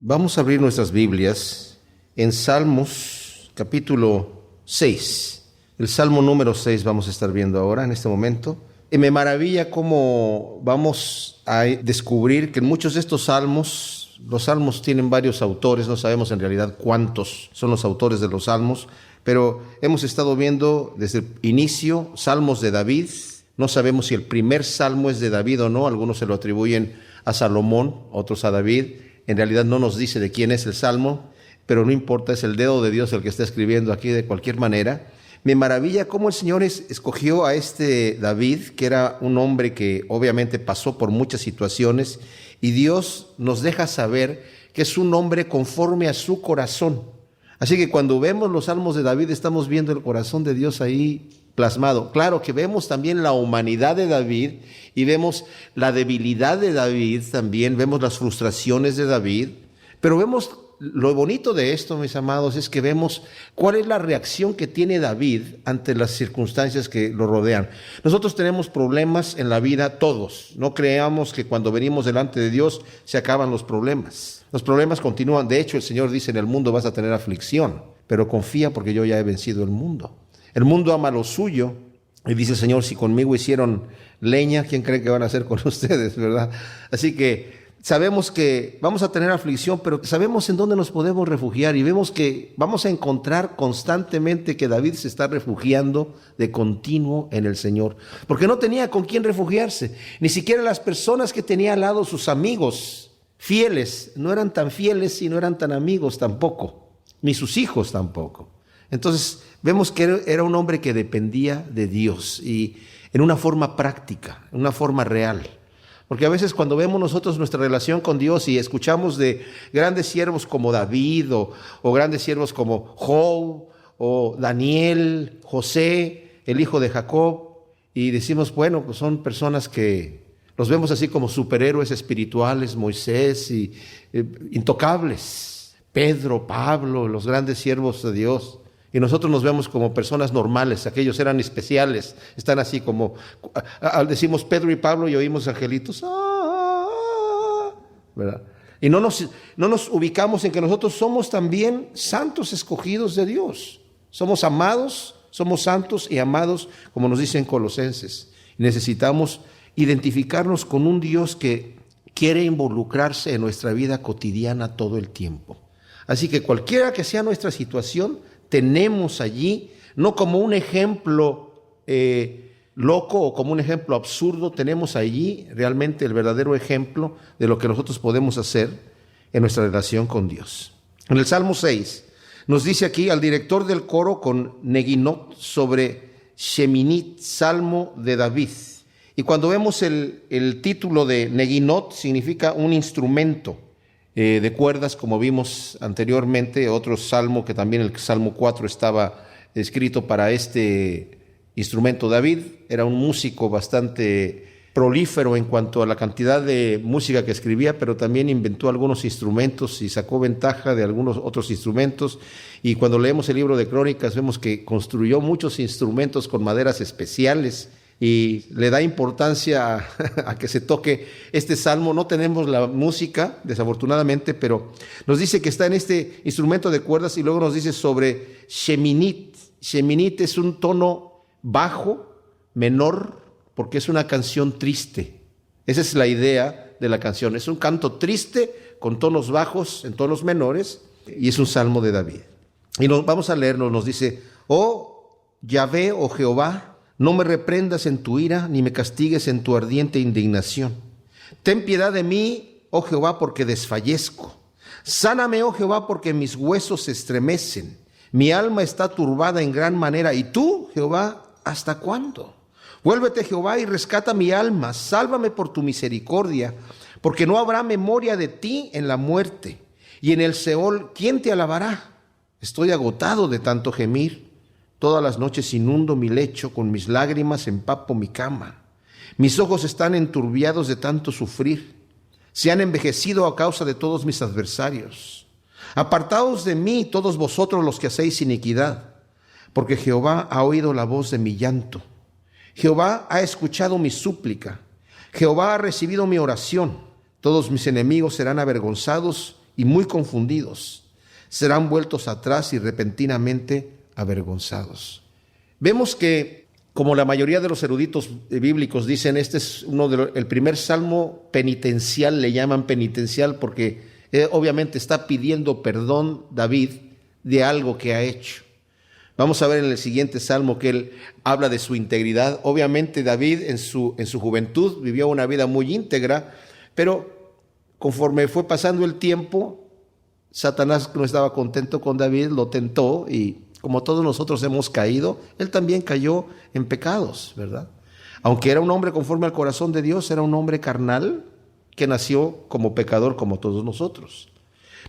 Vamos a abrir nuestras Biblias en Salmos capítulo 6. El Salmo número 6 vamos a estar viendo ahora en este momento. Y me maravilla cómo vamos a descubrir que en muchos de estos salmos, los salmos tienen varios autores, no sabemos en realidad cuántos son los autores de los salmos, pero hemos estado viendo desde el inicio salmos de David. No sabemos si el primer salmo es de David o no, algunos se lo atribuyen a Salomón, otros a David. En realidad no nos dice de quién es el salmo, pero no importa, es el dedo de Dios el que está escribiendo aquí de cualquier manera. Me maravilla cómo el Señor escogió a este David, que era un hombre que obviamente pasó por muchas situaciones, y Dios nos deja saber que es un hombre conforme a su corazón. Así que cuando vemos los salmos de David, estamos viendo el corazón de Dios ahí plasmado. Claro que vemos también la humanidad de David y vemos la debilidad de David también, vemos las frustraciones de David, pero vemos lo bonito de esto, mis amados, es que vemos cuál es la reacción que tiene David ante las circunstancias que lo rodean. Nosotros tenemos problemas en la vida todos. No creamos que cuando venimos delante de Dios se acaban los problemas. Los problemas continúan. De hecho, el Señor dice, en el mundo vas a tener aflicción, pero confía porque yo ya he vencido el mundo. El mundo ama lo suyo. Y dice el Señor, si conmigo hicieron leña, ¿quién cree que van a hacer con ustedes, verdad? Así que sabemos que vamos a tener aflicción, pero sabemos en dónde nos podemos refugiar y vemos que vamos a encontrar constantemente que David se está refugiando de continuo en el Señor, porque no tenía con quién refugiarse. Ni siquiera las personas que tenía al lado, sus amigos fieles, no eran tan fieles y no eran tan amigos tampoco, ni sus hijos tampoco. Entonces vemos que era un hombre que dependía de Dios y en una forma práctica, en una forma real. Porque a veces cuando vemos nosotros nuestra relación con Dios y escuchamos de grandes siervos como David o grandes siervos como Job o Daniel, José, el hijo de Jacob, y decimos, bueno, pues son personas que los vemos así como superhéroes espirituales, Moisés y intocables, Pedro, Pablo, los grandes siervos de Dios. Y nosotros nos vemos como personas normales, aquellos eran especiales, están así como, decimos Pedro y Pablo y oímos angelitos, ¿verdad? Y no nos ubicamos en que nosotros somos también santos escogidos de Dios. Somos amados, somos santos y amados, como nos dicen Colosenses. Y necesitamos identificarnos con un Dios que quiere involucrarse en nuestra vida cotidiana todo el tiempo. Así que cualquiera que sea nuestra situación, tenemos allí, no como un ejemplo loco o como un ejemplo absurdo, tenemos allí realmente el verdadero ejemplo de lo que nosotros podemos hacer en nuestra relación con Dios. En el Salmo 6 nos dice aquí al director del coro con Neguinot sobre Sheminit, Salmo de David. Y cuando vemos el título de Neguinot, significa un instrumento de cuerdas, como vimos anteriormente, otro salmo que también el Salmo 4 estaba escrito para este instrumento. David era un músico bastante prolífero en cuanto a la cantidad de música que escribía, pero también inventó algunos instrumentos y sacó ventaja de algunos otros instrumentos. Y cuando leemos el libro de Crónicas vemos que construyó muchos instrumentos con maderas especiales y le da importancia a que se toque este salmo. No tenemos la música, desafortunadamente, pero nos dice que está en este instrumento de cuerdas y luego nos dice sobre Sheminit. Sheminit es un tono bajo, menor, porque es una canción triste. Esa es la idea de la canción. Es un canto triste con tonos bajos en tonos menores y es un salmo de David. Y vamos a leerlo, nos dice, oh Yahvé, oh Jehová, no me reprendas en tu ira, ni me castigues en tu ardiente indignación. Ten piedad de mí, oh Jehová, porque desfallezco. Sáname, oh Jehová, porque mis huesos se estremecen. Mi alma está turbada en gran manera. ¿Y tú, Jehová, hasta cuándo? Vuélvete, Jehová, y rescata mi alma. Sálvame por tu misericordia, porque no habrá memoria de ti en la muerte. Y en el Seol, ¿quién te alabará? Estoy agotado de tanto gemir. Todas las noches inundo mi lecho, con mis lágrimas empapo mi cama. Mis ojos están enturbiados de tanto sufrir. Se han envejecido a causa de todos mis adversarios. Apartaos de mí, todos vosotros los que hacéis iniquidad, porque Jehová ha oído la voz de mi llanto. Jehová ha escuchado mi súplica. Jehová ha recibido mi oración. Todos mis enemigos serán avergonzados y muy confundidos. Serán vueltos atrás y repentinamente avergonzados. Vemos que, como la mayoría de los eruditos bíblicos dicen, este es el primer salmo penitencial, le llaman penitencial porque obviamente está pidiendo perdón David de algo que ha hecho. Vamos a ver en el siguiente salmo que él habla de su integridad. Obviamente David en su juventud vivió una vida muy íntegra, pero conforme fue pasando el tiempo, Satanás no estaba contento con David, lo tentó y como todos nosotros hemos caído, él también cayó en pecados, ¿verdad? Aunque era un hombre conforme al corazón de Dios, era un hombre carnal que nació como pecador como todos nosotros.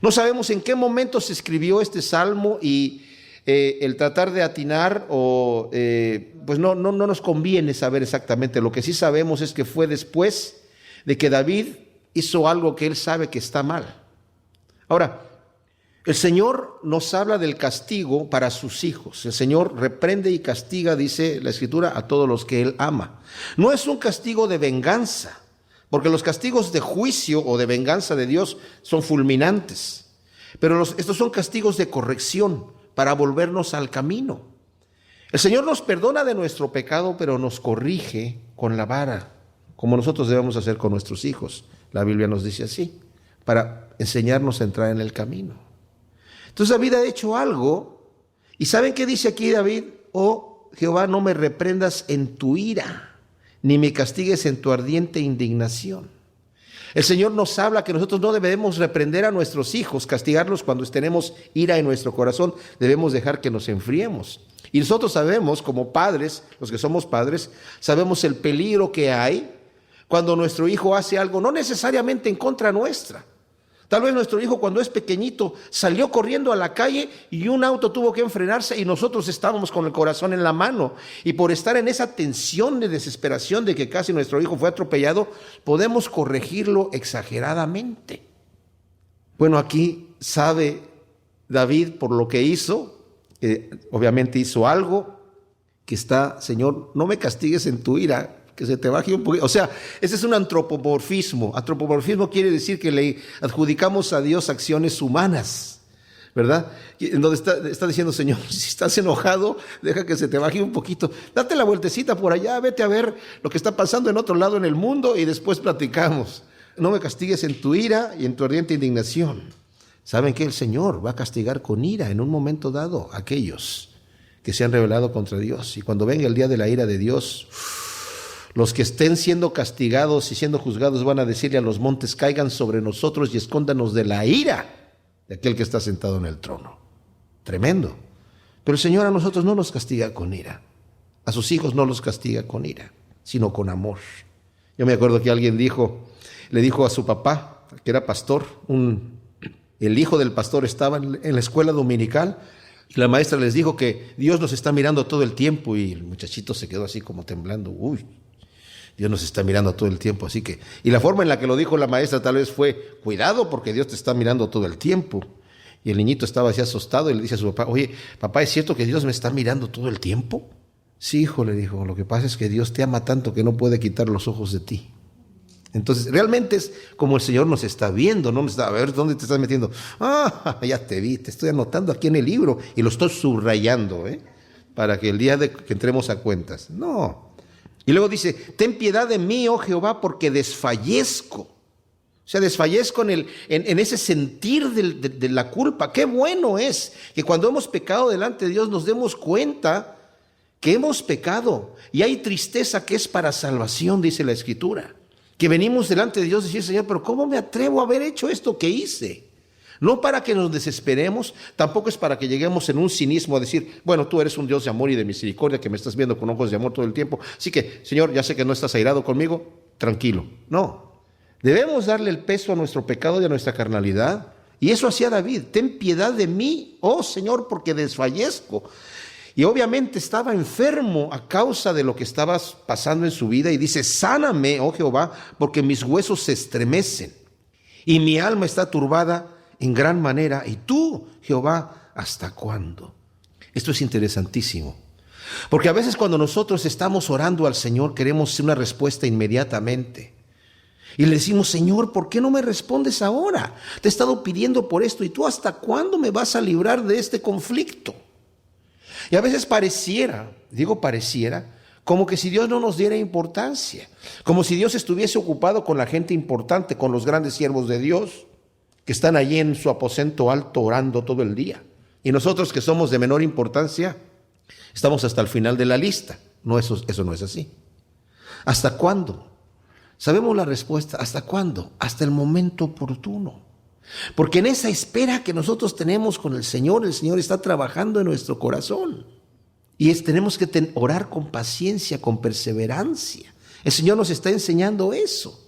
No sabemos en qué momento se escribió este salmo y el tratar de atinar pues no nos conviene saber exactamente. Lo que sí sabemos es que fue después de que David hizo algo que él sabe que está mal. Ahora, el Señor nos habla del castigo para sus hijos. El Señor reprende y castiga, dice la Escritura, a todos los que Él ama. No es un castigo de venganza, porque los castigos de juicio o de venganza de Dios son fulminantes. Pero estos son castigos de corrección para volvernos al camino. El Señor nos perdona de nuestro pecado, pero nos corrige con la vara, como nosotros debemos hacer con nuestros hijos. La Biblia nos dice así, para enseñarnos a entrar en el camino. Entonces David ha hecho algo, y ¿saben qué dice aquí David? Oh Jehová, no me reprendas en tu ira, ni me castigues en tu ardiente indignación. El Señor nos habla que nosotros no debemos reprender a nuestros hijos, castigarlos cuando tenemos ira en nuestro corazón, debemos dejar que nos enfriemos. Y nosotros sabemos, como padres, los que somos padres, sabemos el peligro que hay cuando nuestro hijo hace algo, no necesariamente en contra nuestra. Tal vez nuestro hijo cuando es pequeñito salió corriendo a la calle y un auto tuvo que enfrenarse y nosotros estábamos con el corazón en la mano. Y por estar en esa tensión de desesperación de que casi nuestro hijo fue atropellado, podemos corregirlo exageradamente. Bueno, aquí sabe David por lo que hizo, obviamente hizo algo que está, Señor, no me castigues en tu ira, que se te baje un poquito. O sea, ese es un antropomorfismo. Antropomorfismo quiere decir que le adjudicamos a Dios acciones humanas, ¿verdad? En donde está diciendo, Señor, si estás enojado, deja que se te baje un poquito. Date la vueltecita por allá, vete a ver lo que está pasando en otro lado en el mundo y después platicamos. No me castigues en tu ira y en tu ardiente indignación. ¿Saben que el Señor va a castigar con ira en un momento dado a aquellos que se han rebelado contra Dios? Y cuando venga el día de la ira de Dios, los que estén siendo castigados y siendo juzgados van a decirle a los montes, caigan sobre nosotros y escóndanos de la ira de aquel que está sentado en el trono. Tremendo. Pero el Señor a nosotros no nos castiga con ira. A sus hijos no los castiga con ira, sino con amor. Yo me acuerdo que alguien le dijo a su papá, que era pastor, el hijo del pastor estaba en la escuela dominical, y la maestra les dijo que Dios nos está mirando todo el tiempo, y el muchachito se quedó así como temblando. Uy, Dios nos está mirando todo el tiempo, así que... Y la forma en la que lo dijo la maestra tal vez fue, cuidado porque Dios te está mirando todo el tiempo. Y el niñito estaba así asustado y le dice a su papá, oye, papá, ¿es cierto que Dios me está mirando todo el tiempo? Sí, hijo, le dijo, lo que pasa es que Dios te ama tanto que no puede quitar los ojos de ti. Entonces, realmente es como el Señor nos está viendo, no nos está, a ver, ¿dónde te estás metiendo? Ah, ya te vi, te estoy anotando aquí en el libro y lo estoy subrayando, para que el día que entremos a cuentas. No. Y luego dice, ten piedad de mí, oh Jehová, porque desfallezco. O sea, desfallezco en ese sentir de la culpa. Qué bueno es que cuando hemos pecado delante de Dios nos demos cuenta que hemos pecado. Y hay tristeza que es para salvación, dice la Escritura. Que venimos delante de Dios y decir, Señor, pero ¿cómo me atrevo a haber hecho esto que hice? No para que nos desesperemos, tampoco es para que lleguemos en un cinismo a decir, bueno, tú eres un Dios de amor y de misericordia que me estás viendo con ojos de amor todo el tiempo. Así que, Señor, ya sé que no estás airado conmigo, tranquilo. No, debemos darle el peso a nuestro pecado y a nuestra carnalidad. Y eso hacía David, ten piedad de mí, oh Señor, porque desfallezco. Y obviamente estaba enfermo a causa de lo que estaba pasando en su vida y dice, sáname, oh Jehová, porque mis huesos se estremecen y mi alma está turbada en gran manera. Y tú, Jehová, ¿hasta cuándo? Esto es interesantísimo, porque a veces cuando nosotros estamos orando al Señor queremos una respuesta inmediatamente. Y le decimos, Señor, ¿por qué no me respondes ahora? Te he estado pidiendo por esto, ¿y tú hasta cuándo me vas a librar de este conflicto? Y a veces pareciera, como que si Dios no nos diera importancia, como si Dios estuviese ocupado con la gente importante, con los grandes siervos de Dios, que están allí en su aposento alto orando todo el día. Y nosotros que somos de menor importancia, estamos hasta el final de la lista. No, eso no es así. ¿Hasta cuándo? Sabemos la respuesta. ¿Hasta cuándo? Hasta el momento oportuno. Porque en esa espera que nosotros tenemos con el Señor está trabajando en nuestro corazón. Y tenemos que orar con paciencia, con perseverancia. El Señor nos está enseñando eso.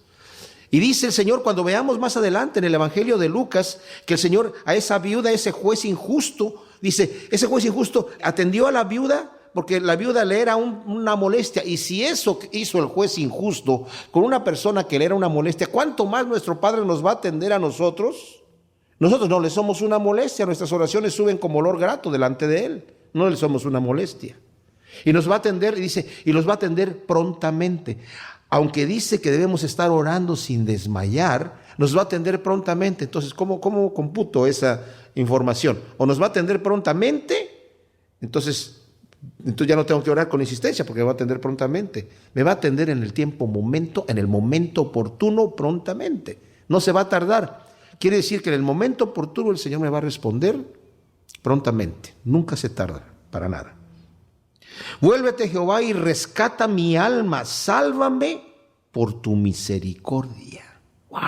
Y dice el Señor, cuando veamos más adelante en el Evangelio de Lucas, que el Señor a esa viuda, ese juez injusto, dice, ese juez injusto atendió a la viuda porque la viuda le era una molestia. Y si eso hizo el juez injusto con una persona que le era una molestia, ¿cuánto más nuestro Padre nos va a atender a nosotros? Nosotros no le somos una molestia, nuestras oraciones suben como olor grato delante de Él. No le somos una molestia. Y nos va a atender, y dice, y los va a atender prontamente. Aunque dice que debemos estar orando sin desmayar, nos va a atender prontamente. Entonces, ¿cómo computo esa información? O nos va a atender prontamente, entonces ya no tengo que orar con insistencia porque me va a atender prontamente. Me va a atender en el en el momento oportuno, prontamente. No se va a tardar. Quiere decir que en el momento oportuno el Señor me va a responder prontamente. Nunca se tarda, para nada. Vuélvete, Jehová, y rescata mi alma. Sálvame por tu misericordia. ¡Wow!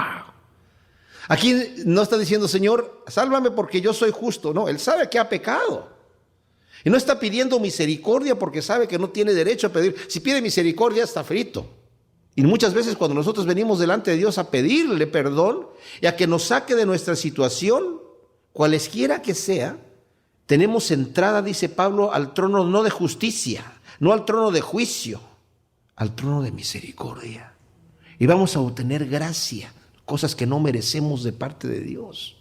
Aquí no está diciendo, Señor, sálvame porque yo soy justo. No, Él sabe que ha pecado. Y no está pidiendo misericordia porque sabe que no tiene derecho a pedir. Si pide misericordia, está frito. Y muchas veces cuando nosotros venimos delante de Dios a pedirle perdón y a que nos saque de nuestra situación, cualesquiera que sea, tenemos entrada, dice Pablo, al trono no de justicia, no al trono de juicio, al trono de misericordia. Y vamos a obtener gracia, cosas que no merecemos de parte de Dios.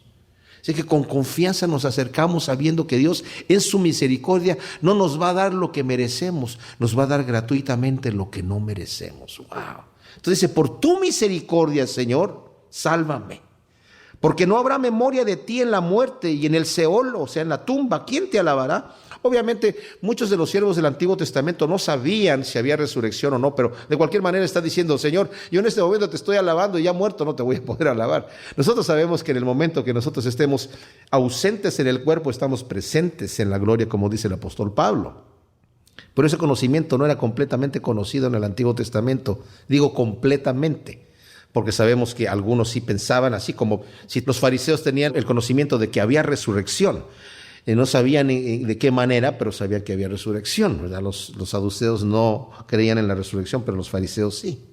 Así que con confianza nos acercamos sabiendo que Dios en su misericordia no nos va a dar lo que merecemos, nos va a dar gratuitamente lo que no merecemos. ¡Wow! Entonces dice, por tu misericordia, Señor, sálvame. Porque no habrá memoria de ti en la muerte y en el Seol, o sea, en la tumba. ¿Quién te alabará? Obviamente, muchos de los siervos del Antiguo Testamento no sabían si había resurrección o no, pero de cualquier manera está diciendo, Señor, yo en este momento te estoy alabando y ya muerto no te voy a poder alabar. Nosotros sabemos que en el momento que nosotros estemos ausentes en el cuerpo, estamos presentes en la gloria, como dice el apóstol Pablo. Pero ese conocimiento no era completamente conocido en el Antiguo Testamento. Digo completamente, porque sabemos que algunos sí pensaban así, como si los fariseos tenían el conocimiento de que había resurrección. No sabían de qué manera, pero sabían que había resurrección, ¿verdad? Los saduceos no creían en la resurrección, pero los fariseos sí.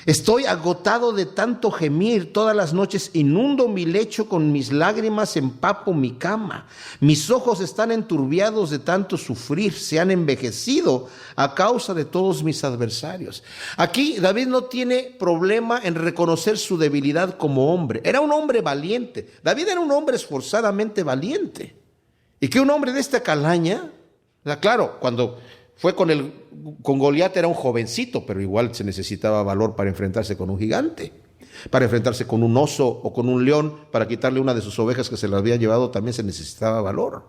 Estoy agotado de tanto gemir, todas las noches inundo mi lecho, con mis lágrimas empapo mi cama. Mis ojos están enturbiados de tanto sufrir, se han envejecido a causa de todos mis adversarios. Aquí David no tiene problema en reconocer su debilidad como hombre. Era un hombre valiente. David era un hombre esforzadamente valiente. Y que un hombre de esta calaña, claro, cuando fue con Goliat era un jovencito, pero igual se necesitaba valor para enfrentarse con un gigante, para enfrentarse con un oso o con un león, para quitarle una de sus ovejas que se la había llevado, también se necesitaba valor.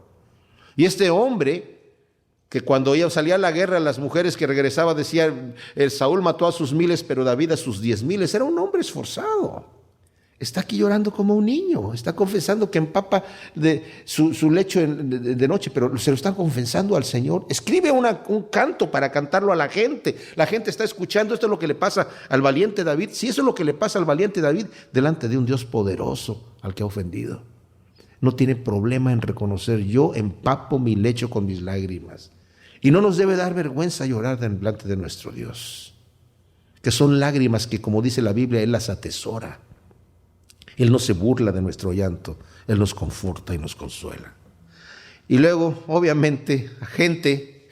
Y este hombre, que cuando ella salía a la guerra, las mujeres que regresaba decían, Saúl mató a sus 1000, pero David a sus 10,000, era un hombre esforzado. Está aquí llorando como un niño, está confesando que empapa de su lecho de noche, pero se lo están confesando al Señor. Escribe un canto para cantarlo a la gente. La gente está escuchando, esto es lo que le pasa al valiente David. Si eso es lo que le pasa al valiente David, delante de un Dios poderoso al que ha ofendido. No tiene problema en reconocer, yo empapo mi lecho con mis lágrimas. Y no nos debe dar vergüenza llorar delante de nuestro Dios, que son lágrimas que, como dice la Biblia, Él las atesora. Él no se burla de nuestro llanto, Él nos conforta y nos consuela. Y luego, obviamente, gente,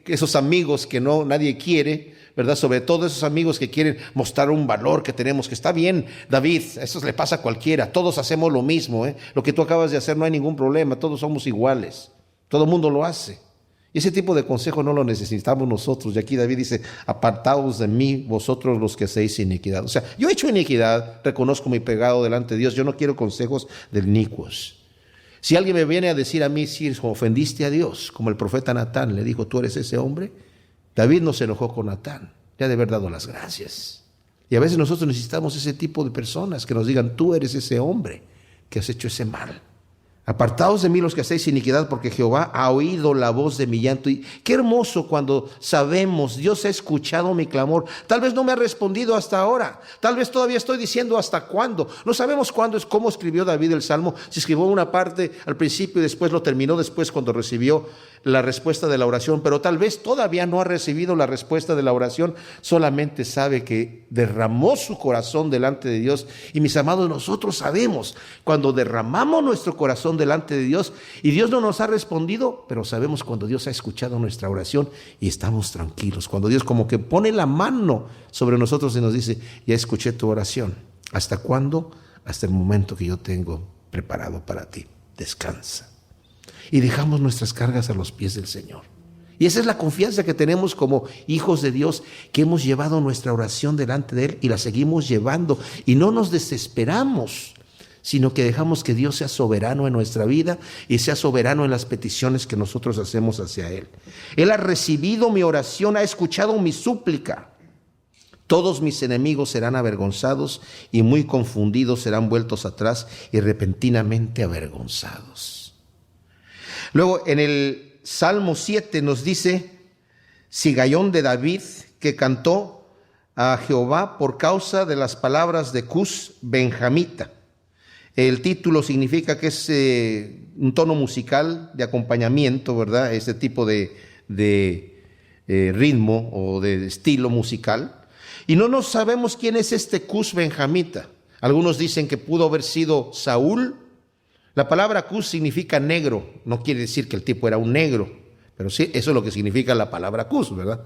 esos amigos que nadie quiere, ¿verdad? Sobre todo esos amigos que quieren mostrar un valor que tenemos, que está bien, David, eso le pasa a cualquiera, todos hacemos lo mismo, Lo que tú acabas de hacer no hay ningún problema, todos somos iguales, todo el mundo lo hace. Y ese tipo de consejo no lo necesitamos nosotros. Y aquí David dice, apartaos de mí, vosotros los que hacéis iniquidad. O sea, yo he hecho iniquidad, reconozco mi pecado delante de Dios. Yo no quiero consejos del inicuos. Si alguien me viene a decir a mí, si ofendiste a Dios, como el profeta Natán le dijo, tú eres ese hombre, David no se enojó con Natán, le ha de haber dado las gracias. Y a veces nosotros necesitamos ese tipo de personas que nos digan, tú eres ese hombre que has hecho ese mal. Apartaos de mí los que hacéis iniquidad, porque Jehová ha oído la voz de mi llanto. Y qué hermoso cuando sabemos, Dios ha escuchado mi clamor. Tal vez no me ha respondido hasta ahora. Tal vez todavía estoy diciendo hasta cuándo. No sabemos cuándo es, cómo escribió David el Salmo. Si escribió una parte al principio y después lo terminó después cuando recibió la respuesta de la oración. Pero tal vez todavía no ha recibido la respuesta de la oración. Solamente sabe que derramó su corazón delante de Dios. Y mis amados, nosotros sabemos cuando derramamos nuestro corazón delante de Dios y Dios no nos ha respondido, pero sabemos cuando Dios ha escuchado nuestra oración y estamos tranquilos, cuando Dios como que pone la mano sobre nosotros y nos dice, ya escuché tu oración. ¿Hasta cuándo? Hasta el momento que yo tengo preparado para ti. Descansa. Y dejamos nuestras cargas a los pies del Señor. Y esa es la confianza que tenemos como hijos de Dios, que hemos llevado nuestra oración delante de Él y la seguimos llevando y no nos desesperamos, sino que dejamos que Dios sea soberano en nuestra vida y sea soberano en las peticiones que nosotros hacemos hacia Él. Él ha recibido mi oración, ha escuchado mi súplica. Todos mis enemigos serán avergonzados y muy confundidos serán vueltos atrás y repentinamente avergonzados. Luego en el Salmo 7 nos dice, Sigaión de David, que cantó a Jehová por causa de las palabras de Cus benjamita. El título significa que es un tono musical de acompañamiento, ¿verdad? Este tipo de ritmo o de estilo musical. Y no nos sabemos quién es este Cus benjamita. Algunos dicen que pudo haber sido Saúl. La palabra Cus significa negro. No quiere decir que el tipo era un negro, pero sí, eso es lo que significa la palabra Cus, ¿verdad?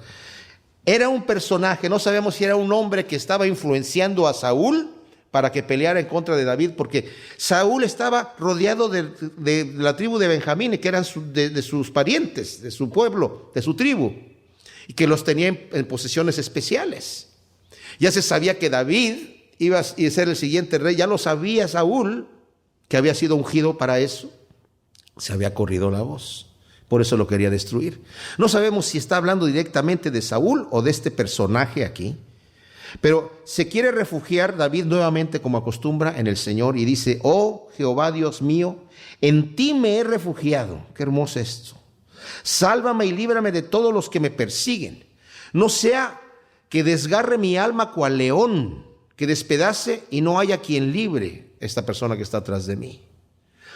Era un personaje, no sabemos si era un hombre que estaba influenciando a Saúl para que peleara en contra de David, porque Saúl estaba rodeado de la tribu de Benjamín, que eran de sus parientes, de su pueblo, de su tribu, y que los tenía en posesiones especiales. Ya se sabía que David iba a ser el siguiente rey, ya lo sabía Saúl, que había sido ungido para eso. Se había corrido la voz, por eso lo quería destruir. No sabemos si está hablando directamente de Saúl o de este personaje aquí. Pero se quiere refugiar David nuevamente, como acostumbra, en el Señor y dice, oh Jehová Dios mío, en ti me he refugiado. Qué hermoso esto. Sálvame y líbrame de todos los que me persiguen. No sea que desgarre mi alma cual león, que despedace y no haya quien libre esta persona que está atrás de mí.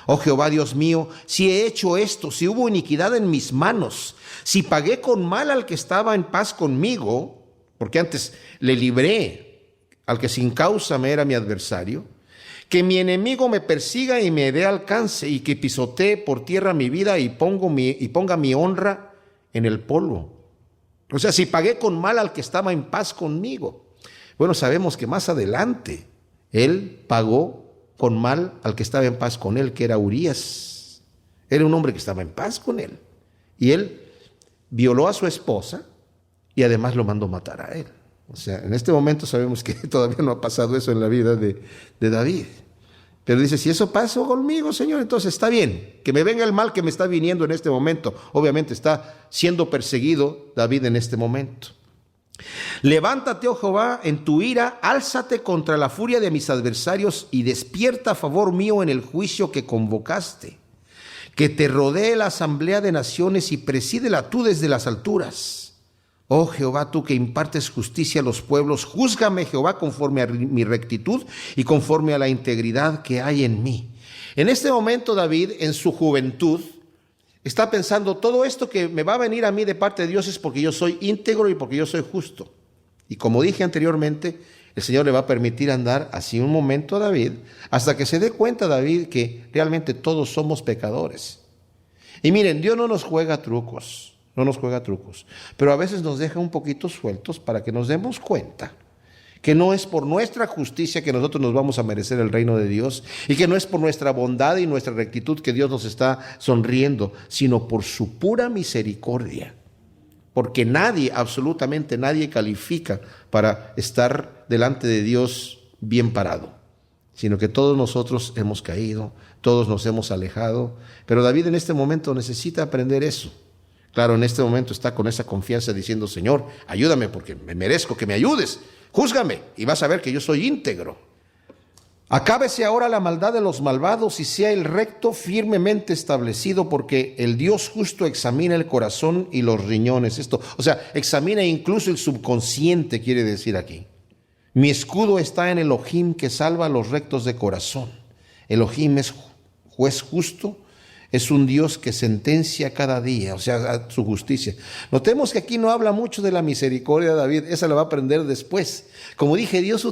Oh Jehová Dios mío, si he hecho esto, si hubo iniquidad en mis manos, si pagué con mal al que estaba en paz conmigo, porque antes le libré al que sin causa me era mi adversario, que mi enemigo me persiga y me dé alcance y que pisotee por tierra mi vida y ponga mi honra en el polvo. O sea, si pagué con mal al que estaba en paz conmigo. Bueno, sabemos que más adelante él pagó con mal al que estaba en paz con él, que era Urías. Era un hombre que estaba en paz con él. Y él violó a su esposa y además lo mandó matar a él. O sea, en este momento sabemos que todavía no ha pasado eso en la vida de David. Pero dice, si eso pasó conmigo, Señor, entonces está bien. Que me venga el mal que me está viniendo en este momento. Obviamente está siendo perseguido David en este momento. Levántate, oh Jehová, en tu ira, álzate contra la furia de mis adversarios y despierta a favor mío en el juicio que convocaste. Que te rodee la asamblea de naciones y presídela tú desde las alturas. Oh Jehová, tú que impartes justicia a los pueblos, júzgame, Jehová, conforme a mi rectitud y conforme a la integridad que hay en mí. En este momento David, en su juventud, está pensando, todo esto que me va a venir a mí de parte de Dios es porque yo soy íntegro y porque yo soy justo. Y como dije anteriormente, el Señor le va a permitir andar así un momento a David, hasta que se dé cuenta David que realmente todos somos pecadores. Y miren, Dios no nos juega trucos. No nos juega trucos, pero a veces nos deja un poquito sueltos para que nos demos cuenta que no es por nuestra justicia que nosotros nos vamos a merecer el reino de Dios, y que no es por nuestra bondad y nuestra rectitud que Dios nos está sonriendo, sino por su pura misericordia. Porque nadie, absolutamente nadie, califica para estar delante de Dios bien parado, sino que todos nosotros hemos caído, todos nos hemos alejado. Pero David en este momento necesita aprender eso. Claro, en este momento está con esa confianza diciendo: Señor, ayúdame porque me merezco que me ayudes. Júzgame y vas a ver que yo soy íntegro. Acábese ahora la maldad de los malvados y sea el recto firmemente establecido, porque el Dios justo examina el corazón y los riñones. Esto, o sea, examina incluso el subconsciente, quiere decir aquí. Mi escudo está en Elohim, que salva a los rectos de corazón. Elohim es juez justo, es un Dios que sentencia cada día, o sea, su justicia. Notemos que aquí no habla mucho de la misericordia de David, esa la va a aprender después. Como dije, Dios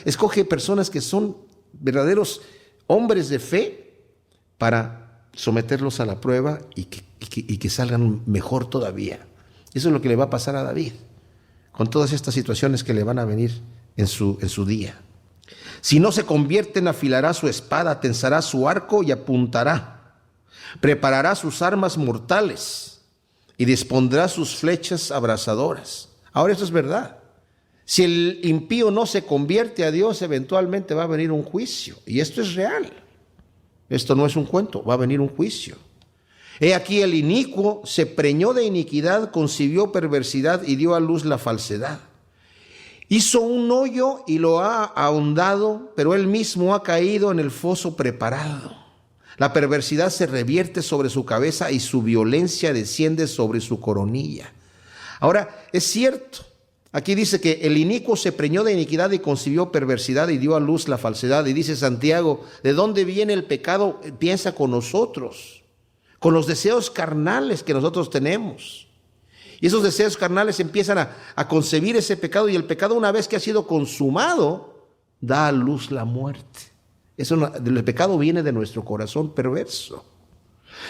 escoge personas que son verdaderos hombres de fe para someterlos a la prueba y que salgan mejor todavía. Eso es lo que le va a pasar a David, con todas estas situaciones que le van a venir en su día. Si no se convierten, afilará su espada, tensará su arco y apuntará. Preparará sus armas mortales y dispondrá sus flechas abrasadoras. Ahora, esto es verdad. Si el impío no se convierte a Dios, eventualmente va a venir un juicio. Y esto es real. Esto no es un cuento, va a venir un juicio. He aquí, el inicuo se preñó de iniquidad, concibió perversidad y dio a luz la falsedad. Hizo un hoyo y lo ha ahondado, pero él mismo ha caído en el foso preparado. La perversidad se revierte sobre su cabeza y su violencia desciende sobre su coronilla. Ahora, es cierto, aquí dice que el inicuo se preñó de iniquidad y concibió perversidad y dio a luz la falsedad. Y dice Santiago, ¿de dónde viene el pecado? Piensa con nosotros, con los deseos carnales que nosotros tenemos. Y esos deseos carnales empiezan a concebir ese pecado, y el pecado, una vez que ha sido consumado, da a luz la muerte. El pecado viene de nuestro corazón perverso.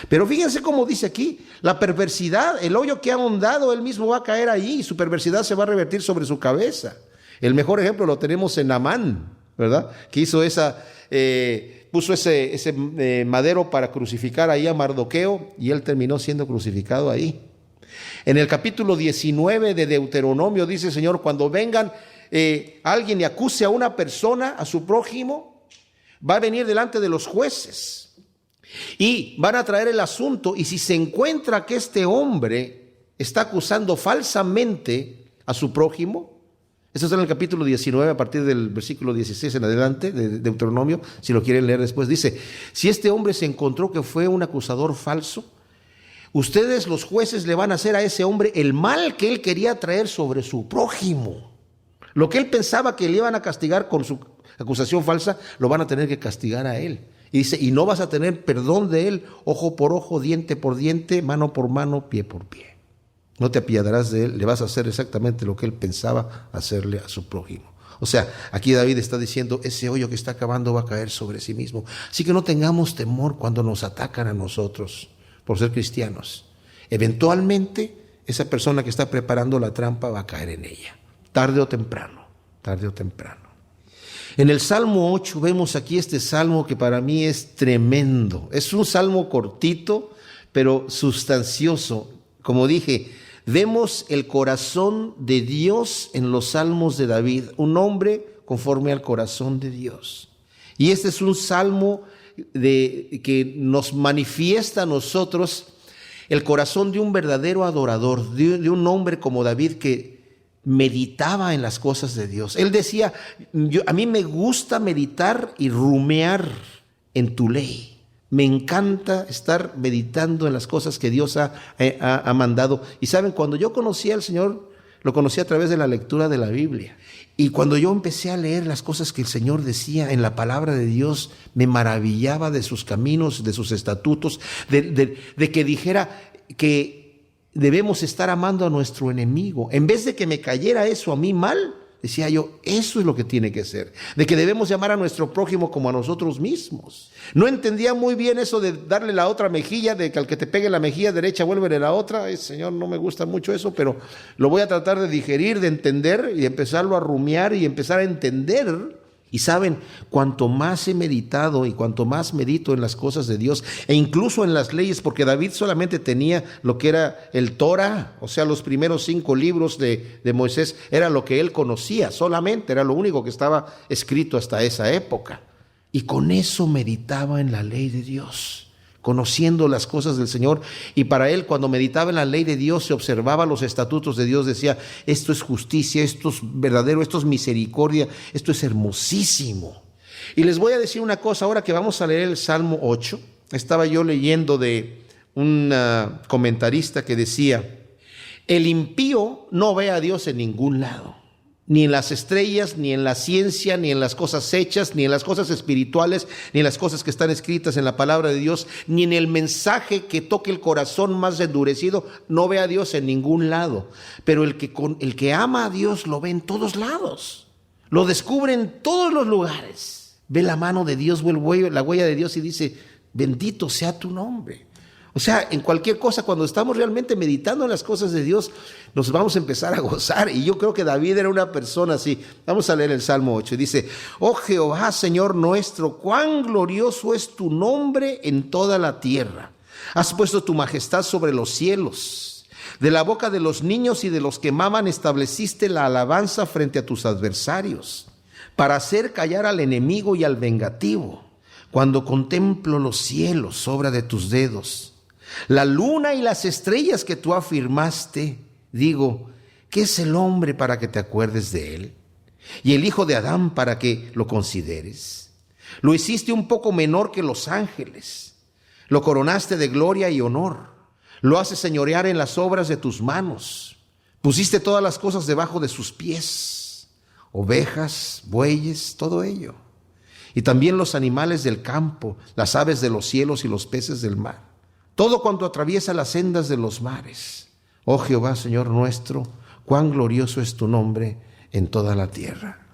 Pero fíjense cómo dice aquí, la perversidad, el hoyo que ha ahondado, él mismo va a caer allí y su perversidad se va a revertir sobre su cabeza. El mejor ejemplo lo tenemos en Amán, ¿verdad? Que hizo puso ese madero para crucificar ahí a Mardoqueo, y él terminó siendo crucificado ahí. En el capítulo 19 de Deuteronomio dice el Señor: cuando vengan alguien y acuse a una persona, a su prójimo, va a venir delante de los jueces y van a traer el asunto, y si se encuentra que este hombre está acusando falsamente a su prójimo, esto está en el capítulo 19 a partir del versículo 16 en adelante de Deuteronomio, si lo quieren leer después, dice: si este hombre se encontró que fue un acusador falso, ustedes los jueces le van a hacer a ese hombre el mal que él quería traer sobre su prójimo. Lo que él pensaba que le iban a castigar con su acusación falsa, lo van a tener que castigar a él. Y dice: y no vas a tener perdón de él, ojo por ojo, diente por diente, mano por mano, pie por pie. No te apiadarás de él, le vas a hacer exactamente lo que él pensaba hacerle a su prójimo. O sea, aquí David está diciendo: ese hoyo que está acabando va a caer sobre sí mismo. Así que no tengamos temor cuando nos atacan a nosotros por ser cristianos. Eventualmente, esa persona que está preparando la trampa va a caer en ella, tarde o temprano, tarde o temprano. En el Salmo 8 vemos aquí este salmo que para mí es tremendo. Es un salmo cortito, pero sustancioso. Como dije, vemos el corazón de Dios en los salmos de David, un hombre conforme al corazón de Dios. Y este es un salmo que nos manifiesta a nosotros el corazón de un verdadero adorador, de un hombre como David que meditaba en las cosas de Dios. Él decía: a mí me gusta meditar y rumear en tu ley. Me encanta estar meditando en las cosas que Dios ha mandado. Y saben, cuando yo conocí al Señor, lo conocí a través de la lectura de la Biblia. Y cuando yo empecé a leer las cosas que el Señor decía en la palabra de Dios, me maravillaba de sus caminos, de sus estatutos, de que dijera que debemos estar amando a nuestro enemigo. En vez de que me cayera eso a mí mal, decía yo, eso es lo que tiene que ser, de que debemos llamar a nuestro prójimo como a nosotros mismos. No entendía muy bien eso de darle la otra mejilla, de que al que te pegue la mejilla derecha, vuélvele la otra. Ay, Señor, no me gusta mucho eso, pero lo voy a tratar de digerir, de entender y empezarlo a rumiar y empezar a entender. Y saben, cuanto más he meditado y cuanto más medito en las cosas de Dios e incluso en las leyes, porque David solamente tenía lo que era el Torah, o sea, los primeros 5 libros de Moisés, era lo que él conocía solamente, era lo único que estaba escrito hasta esa época. Y con eso meditaba en la ley de Dios, conociendo las cosas del Señor. Y para él, cuando meditaba en la ley de Dios, se observaba los estatutos de Dios, decía, esto es justicia, esto es verdadero, esto es misericordia, esto es hermosísimo. Y les voy a decir una cosa, ahora que vamos a leer el Salmo 8, estaba yo leyendo de un comentarista que decía, el impío no ve a Dios en ningún lado, ni en las estrellas, ni en la ciencia, ni en las cosas hechas, ni en las cosas espirituales, ni en las cosas que están escritas en la palabra de Dios, ni en el mensaje que toque el corazón más endurecido. No ve a Dios en ningún lado. Pero el que ama a Dios lo ve en todos lados. Lo descubre en todos los lugares. Ve la mano de Dios, ve la huella de Dios y dice, bendito sea tu nombre. O sea, en cualquier cosa, cuando estamos realmente meditando en las cosas de Dios, nos vamos a empezar a gozar. Y yo creo que David era una persona así. Vamos a leer el Salmo 8. Y dice, oh Jehová, Señor nuestro, cuán glorioso es tu nombre en toda la tierra. Has puesto tu majestad sobre los cielos. De la boca de los niños y de los que maman estableciste la alabanza frente a tus adversarios, para hacer callar al enemigo y al vengativo. Cuando contemplo los cielos, obra de tus dedos, la luna y las estrellas que tú afirmaste, digo, ¿qué es el hombre para que te acuerdes de él? Y el hijo de Adán para que lo consideres. Lo hiciste un poco menor que los ángeles, lo coronaste de gloria y honor, lo haces señorear en las obras de tus manos, pusiste todas las cosas debajo de sus pies, ovejas, bueyes, todo ello, y también los animales del campo, las aves de los cielos y los peces del mar. Todo cuanto atraviesa las sendas de los mares. Oh Jehová, Señor nuestro, cuán glorioso es tu nombre en toda la tierra.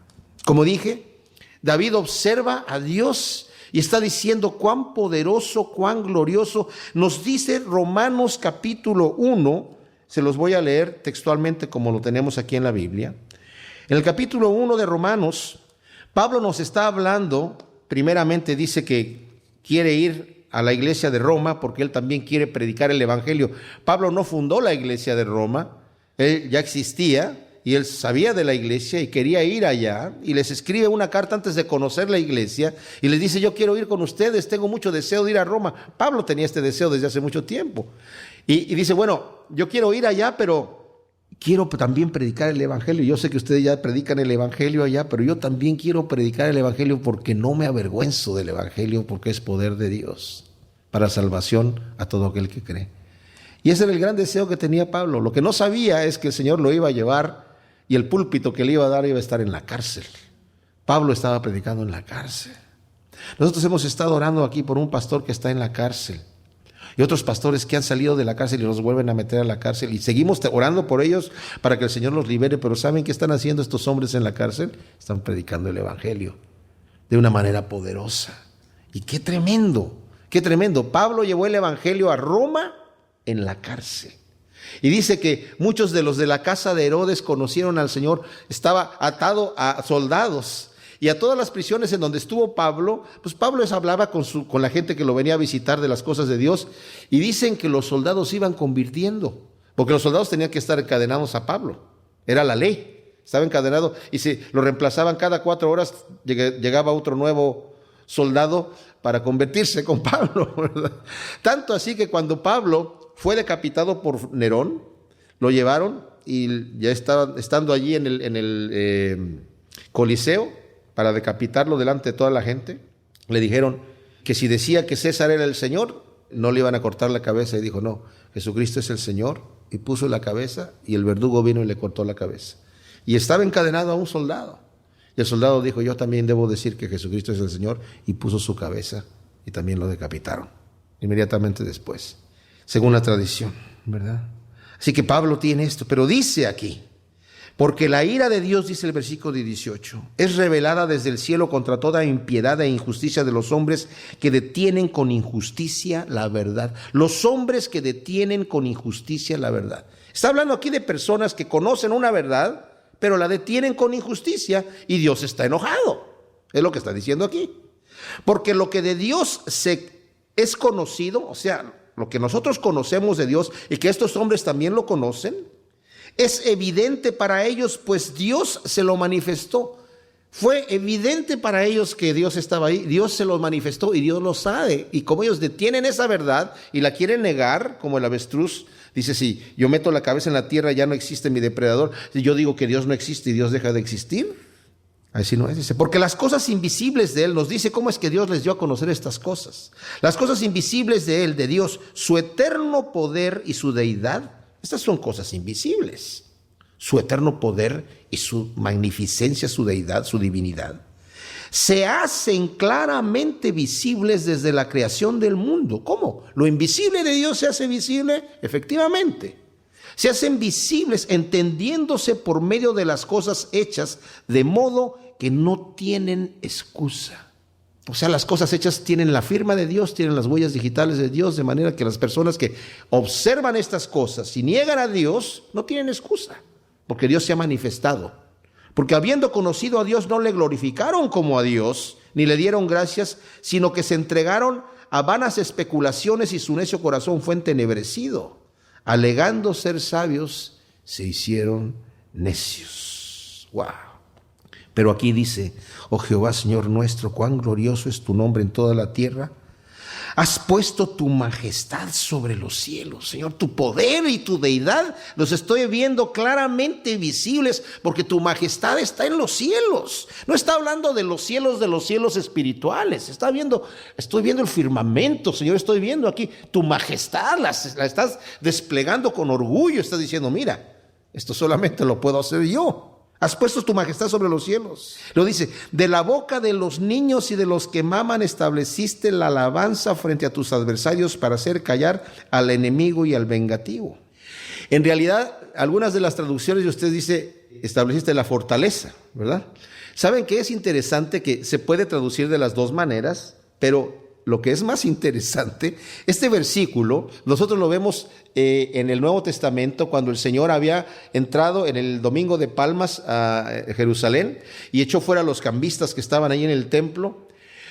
Como dije, David observa a Dios y está diciendo cuán poderoso, cuán glorioso. Nos dice Romanos capítulo 1, se los voy a leer textualmente como lo tenemos aquí en la Biblia. En el capítulo 1 de Romanos, Pablo nos está hablando, primeramente dice que quiere ir a la iglesia de Roma, porque él también quiere predicar el evangelio. Pablo no fundó la iglesia de Roma, él ya existía y él sabía de la iglesia y quería ir allá, y les escribe una carta antes de conocer la iglesia y les dice, yo quiero ir con ustedes, tengo mucho deseo de ir a Roma. Pablo tenía este deseo desde hace mucho tiempo y dice, bueno, yo quiero ir allá, pero quiero también predicar el evangelio. Yo sé que ustedes ya predican el evangelio allá, pero yo también quiero predicar el evangelio porque no me avergüenzo del evangelio, porque es poder de Dios para salvación a todo aquel que cree. Y ese era el gran deseo que tenía Pablo. Lo que no sabía es que el Señor lo iba a llevar y el púlpito que le iba a dar iba a estar en la cárcel. Pablo estaba predicando en la cárcel. Nosotros hemos estado orando aquí por un pastor que está en la cárcel y otros pastores que han salido de la cárcel y los vuelven a meter a la cárcel, y seguimos orando por ellos para que el Señor los libere. Pero ¿saben qué están haciendo estos hombres en la cárcel? Están predicando el evangelio de una manera poderosa. Y qué tremendo, qué tremendo. Pablo llevó el evangelio a Roma en la cárcel. Y dice que muchos de los de la casa de Herodes conocieron al Señor. Estaba atado a soldados. Y a todas las prisiones en donde estuvo Pablo, pues Pablo les hablaba con la gente que lo venía a visitar de las cosas de Dios. Y dicen que los soldados iban convirtiendo, porque los soldados tenían que estar encadenados a Pablo. Era la ley, estaba encadenado. Y si lo reemplazaban cada 4 horas, llegaba otro nuevo soldado para convertirse con Pablo, ¿verdad? Tanto así que cuando Pablo fue decapitado por Nerón, lo llevaron y ya estando allí en el Coliseo, para decapitarlo delante de toda la gente, le dijeron que si decía que César era el Señor, no le iban a cortar la cabeza. Y dijo, no, Jesucristo es el Señor. Y puso la cabeza y el verdugo vino y le cortó la cabeza. Y estaba encadenado a un soldado. Y el soldado dijo, yo también debo decir que Jesucristo es el Señor. Y puso su cabeza y también lo decapitaron inmediatamente después, según la tradición, ¿verdad? Así que Pablo tiene esto, pero dice aquí, Porque la ira de Dios, dice el versículo 18, es revelada desde el cielo contra toda impiedad e injusticia de los hombres que detienen con injusticia la verdad. Los hombres que detienen con injusticia la verdad. Está hablando aquí de personas que conocen una verdad, pero la detienen con injusticia y Dios está enojado. Es lo que está diciendo aquí. Porque lo que de Dios es conocido, o sea, lo que nosotros conocemos de Dios y que estos hombres también lo conocen, es evidente para ellos, pues Dios se lo manifestó. Fue evidente para ellos que Dios estaba ahí. Dios se lo manifestó y Dios lo sabe. Y como ellos detienen esa verdad y la quieren negar, como el avestruz, dice, si yo meto la cabeza en la tierra ya no existe mi depredador. Si yo digo que Dios no existe y Dios deja de existir, así no es. Dice, porque las cosas invisibles de Él, nos dice cómo es que Dios les dio a conocer estas cosas. Las cosas invisibles de Él, de Dios, su eterno poder y su deidad. Estas son cosas invisibles. Su eterno poder y su magnificencia, su deidad, su divinidad, se hacen claramente visibles desde la creación del mundo. ¿Cómo? Lo invisible de Dios se hace visible, efectivamente. Se hacen visibles entendiéndose por medio de las cosas hechas, de modo que no tienen excusa. O sea, las cosas hechas tienen la firma de Dios, tienen las huellas digitales de Dios, de manera que las personas que observan estas cosas y niegan a Dios, no tienen excusa, porque Dios se ha manifestado. Porque habiendo conocido a Dios, no le glorificaron como a Dios, ni le dieron gracias, sino que se entregaron a vanas especulaciones y su necio corazón fue entenebrecido. Alegando ser sabios, se hicieron necios. ¡Wow! Pero aquí dice, oh Jehová, Señor nuestro, cuán glorioso es tu nombre en toda la tierra. Has puesto tu majestad sobre los cielos, Señor, tu poder y tu deidad los estoy viendo claramente visibles, porque tu majestad está en los cielos. No está hablando de los cielos espirituales. Estoy viendo el firmamento, Señor, estoy viendo aquí tu majestad, la estás desplegando con orgullo. Estás diciendo, mira, esto solamente lo puedo hacer yo. Has puesto tu majestad sobre los cielos. Lo dice, de la boca de los niños y de los que maman estableciste la alabanza frente a tus adversarios para hacer callar al enemigo y al vengativo. En realidad, algunas de las traducciones de usted dice, estableciste la fortaleza, ¿verdad? ¿Saben qué es interesante? Que se puede traducir de las dos maneras, pero lo que es más interesante, este versículo, nosotros lo vemos en el Nuevo Testamento, cuando el Señor había entrado en el Domingo de Palmas a Jerusalén y echó fuera a los cambistas que estaban ahí en el templo.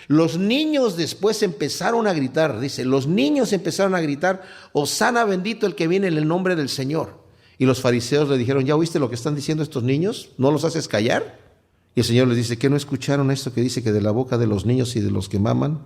Los niños después empezaron a gritar, dice, los niños empezaron a gritar, Hosana bendito el que viene en el nombre del Señor. Y los fariseos le dijeron, ¿ya oíste lo que están diciendo estos niños? ¿No los haces callar? Y el Señor les dice, ¿qué no escucharon esto que dice que de la boca de los niños y de los que maman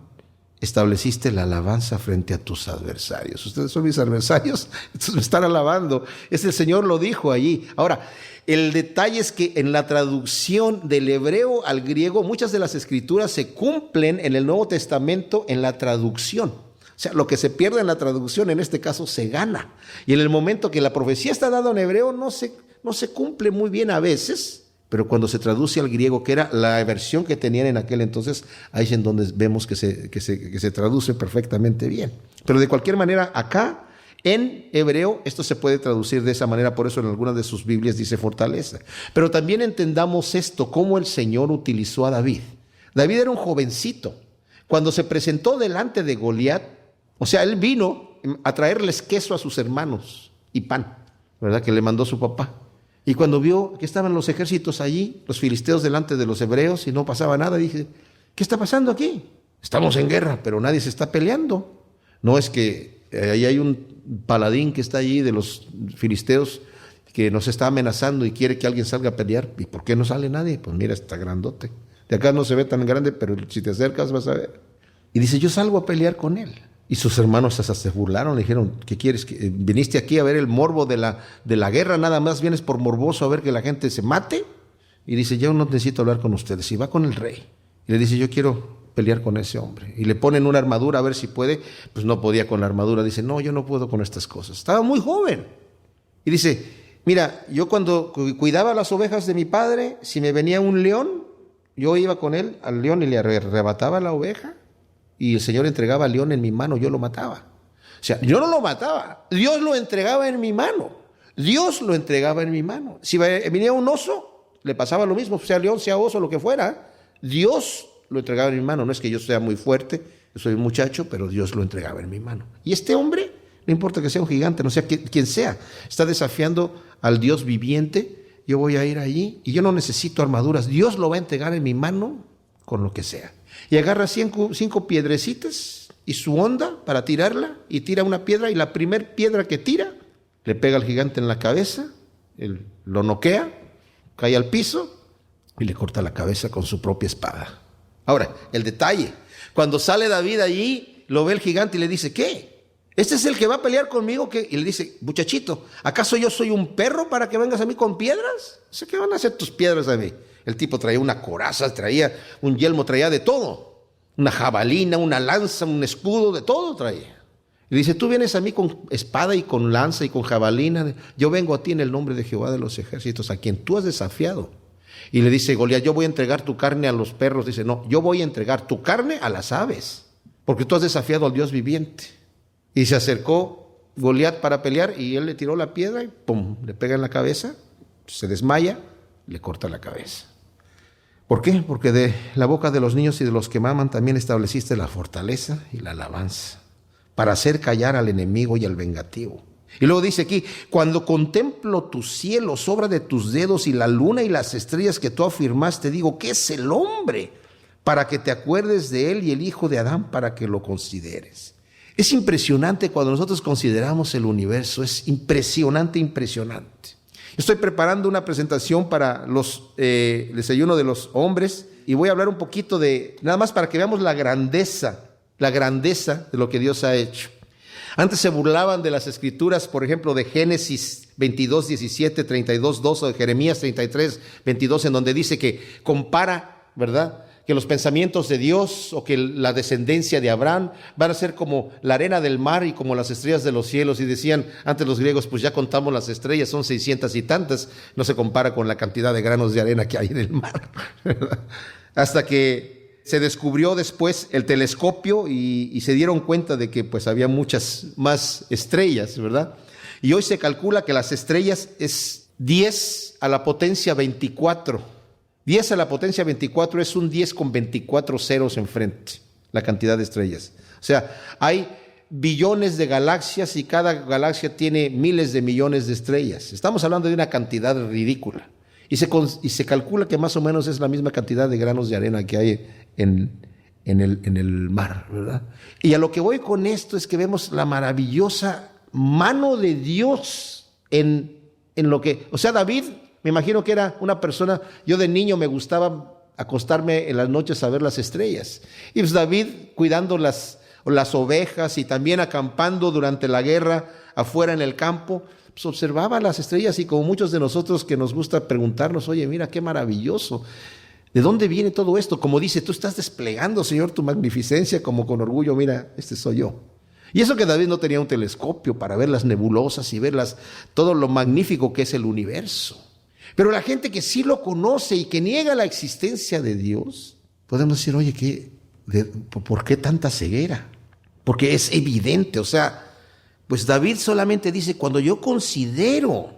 estableciste la alabanza frente a tus adversarios? Ustedes son mis adversarios, entonces me están alabando. El Señor lo dijo allí. Ahora, el detalle es que en la traducción del hebreo al griego, muchas de las escrituras se cumplen en el Nuevo Testamento en la traducción. O sea, lo que se pierde en la traducción, en este caso, se gana. Y en el momento que la profecía está dada en hebreo, no se cumple muy bien a veces. Pero cuando se traduce al griego, que era la versión que tenían en aquel entonces, ahí es en donde vemos que se traduce perfectamente bien. Pero de cualquier manera, acá en hebreo esto se puede traducir de esa manera, por eso en algunas de sus Biblias dice fortaleza. Pero también entendamos esto, cómo el Señor utilizó a David. David era un jovencito. Cuando se presentó delante de Goliat, o sea, él vino a traerles queso a sus hermanos y pan, ¿verdad? Que le mandó su papá. Y cuando vio que estaban los ejércitos allí, los filisteos delante de los hebreos y no pasaba nada, dije, ¿qué está pasando aquí? Estamos en guerra, pero nadie se está peleando. No es que ahí hay un paladín que está allí de los filisteos que nos está amenazando y quiere que alguien salga a pelear. ¿Y por qué no sale nadie? Pues mira, está grandote. De acá no se ve tan grande, pero si te acercas vas a ver. Y dice, yo salgo a pelear con él. Y sus hermanos hasta se burlaron, le dijeron, ¿qué quieres? ¿Viniste aquí a ver el morbo de la guerra? ¿Nada más vienes por morboso a ver que la gente se mate? Y dice, yo no necesito hablar con ustedes. Y va con el rey. Y le dice, yo quiero pelear con ese hombre. Y le ponen una armadura a ver si puede. Pues no podía con la armadura. Dice, no, yo no puedo con estas cosas. Estaba muy joven. Y dice, mira, yo cuando cuidaba las ovejas de mi padre, si me venía un león, yo iba con él al león y le arrebataba la oveja. Y el Señor entregaba al león en mi mano, yo lo mataba. O sea, yo no lo mataba, Dios lo entregaba en mi mano. Dios lo entregaba en mi mano. Si venía un oso, le pasaba lo mismo, sea león, sea oso, lo que fuera. Dios lo entregaba en mi mano. No es que yo sea muy fuerte, yo soy un muchacho, pero Dios lo entregaba en mi mano. Y este hombre, no importa que sea un gigante, no sea quien sea, está desafiando al Dios viviente. Yo voy a ir allí y yo no necesito armaduras. Dios lo va a entregar en mi mano con lo que sea. Y agarra 5 piedrecitas y su honda para tirarla, y tira una piedra, y la primer piedra que tira le pega al gigante en la cabeza, él lo noquea, cae al piso y le corta la cabeza con su propia espada. Ahora, el detalle, cuando sale David allí, lo ve el gigante y le dice, ¿qué? ¿Este es el que va a pelear conmigo? ¿Qué? Y le dice, muchachito, ¿acaso yo soy un perro para que vengas a mí con piedras? ¿Qué van a hacer tus piedras a mí? El tipo traía una coraza, traía un yelmo, traía de todo. Una jabalina, una lanza, un escudo, de todo traía. Y dice, tú vienes a mí con espada y con lanza y con jabalina. Yo vengo a ti en el nombre de Jehová de los ejércitos, a quien tú has desafiado. Y le dice Goliat, yo voy a entregar tu carne a los perros. Dice, no, yo voy a entregar tu carne a las aves, porque tú has desafiado al Dios viviente. Y se acercó Goliat para pelear, y él le tiró la piedra y pum, le pega en la cabeza, se desmaya, le corta la cabeza. ¿Por qué? Porque de la boca de los niños y de los que maman también estableciste la fortaleza y la alabanza, para hacer callar al enemigo y al vengativo. Y luego dice aquí, cuando contemplo tus cielos, obra de tus dedos, y la luna y las estrellas que tú afirmaste, digo, ¿qué es el hombre para que te acuerdes de él, y el hijo de Adán para que lo consideres? Es impresionante cuando nosotros consideramos el universo, es impresionante. Estoy preparando una presentación para el desayuno de los hombres, y voy a hablar un poquito de, nada más para que veamos la grandeza de lo que Dios ha hecho. Antes se burlaban de las escrituras, por ejemplo, de Génesis 22, 17, 32, 2, o de Jeremías 33, 22, en donde dice que compara, ¿verdad?, que los pensamientos de Dios, o que la descendencia de Abraham van a ser como la arena del mar y como las estrellas de los cielos. Y decían antes los griegos, pues ya contamos las estrellas, son 600 y tantas, no se compara con la cantidad de granos de arena que hay en el mar, ¿verdad? Hasta que se descubrió después el telescopio y se dieron cuenta de que pues había muchas más estrellas, ¿verdad? Y hoy se calcula que las estrellas es 10 a la potencia 24. 10 a la potencia 24 es un 10 con 24 ceros enfrente, la cantidad de estrellas. O sea, hay billones de galaxias y cada galaxia tiene miles de millones de estrellas. Estamos hablando de una cantidad ridícula. Y se calcula que más o menos es la misma cantidad de granos de arena que hay en el mar, ¿verdad? Y a lo que voy con esto es que vemos la maravillosa mano de Dios en lo que... O sea, David... Me imagino que era una persona, yo de niño me gustaba acostarme en las noches a ver las estrellas. Y pues David cuidando las ovejas y también acampando durante la guerra afuera en el campo, pues observaba las estrellas, y como muchos de nosotros que nos gusta preguntarnos, oye, mira qué maravilloso, ¿de dónde viene todo esto? Como dice, tú estás desplegando, Señor, tu magnificencia, como con orgullo, mira, este soy yo. Y eso que David no tenía un telescopio para ver las nebulosas y ver todo lo magnífico que es el universo. Pero la gente que sí lo conoce y que niega la existencia de Dios, podemos decir, oye, ¿por qué tanta ceguera? Porque es evidente, o sea, pues David solamente dice, cuando yo considero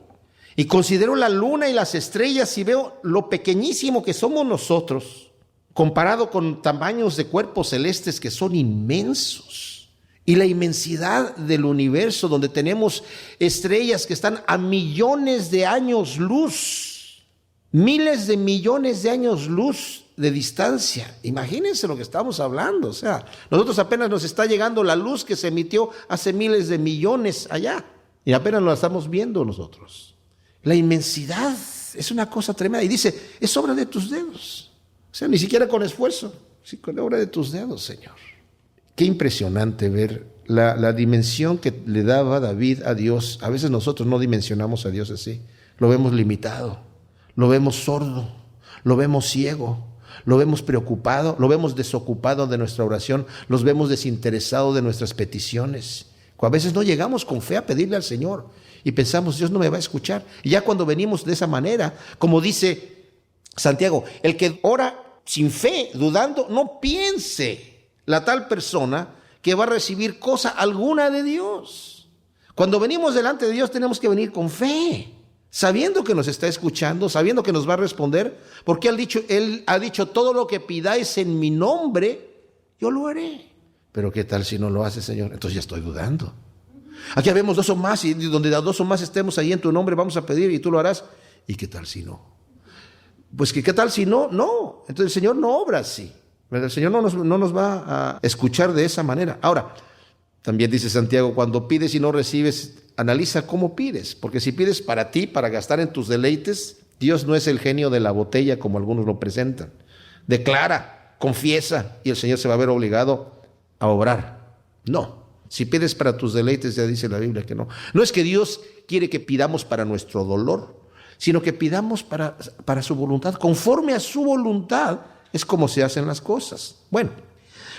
la luna y las estrellas y veo lo pequeñísimo que somos nosotros, comparado con tamaños de cuerpos celestes que son inmensos, y la inmensidad del universo, donde tenemos estrellas que están a millones de años luz, miles de millones de años luz de distancia. Imagínense lo que estamos hablando. O sea, nosotros apenas nos está llegando la luz que se emitió hace miles de millones allá, y apenas lo estamos viendo nosotros. La inmensidad es una cosa tremenda. Y dice, es obra de tus dedos. O sea, ni siquiera con esfuerzo, sí, con la obra de tus dedos, Señor. Qué impresionante ver la dimensión que le daba David a Dios. A veces nosotros no dimensionamos a Dios así. Lo vemos limitado, lo vemos sordo, lo vemos ciego, lo vemos preocupado, lo vemos desocupado de nuestra oración, los vemos desinteresado de nuestras peticiones. A veces no llegamos con fe a pedirle al Señor y pensamos, Dios no me va a escuchar. Y ya cuando venimos de esa manera, como dice Santiago, el que ora sin fe, dudando, no piense la tal persona que va a recibir cosa alguna de Dios. Cuando venimos delante de Dios tenemos que venir con fe, sabiendo que nos está escuchando, sabiendo que nos va a responder, porque Él ha dicho, todo lo que pidáis en mi nombre, yo lo haré. Pero ¿qué tal si no lo hace, Señor? Entonces ya estoy dudando. Aquí habemos dos o más, y donde dos o más estemos ahí en tu nombre vamos a pedir y tú lo harás. ¿Y qué tal si no? Pues ¿qué tal si no? No. Entonces el Señor no obra así. El Señor no nos va a escuchar de esa manera. Ahora, también dice Santiago, cuando pides y no recibes, analiza cómo pides. Porque si pides para ti, para gastar en tus deleites, Dios no es el genio de la botella como algunos lo presentan. Declara, confiesa y el Señor se va a ver obligado a obrar. No. Si pides para tus deleites, ya dice la Biblia que no. No es que Dios quiere que pidamos para nuestro dolor, sino que pidamos para su voluntad. Conforme a su voluntad es como se hacen las cosas. Bueno,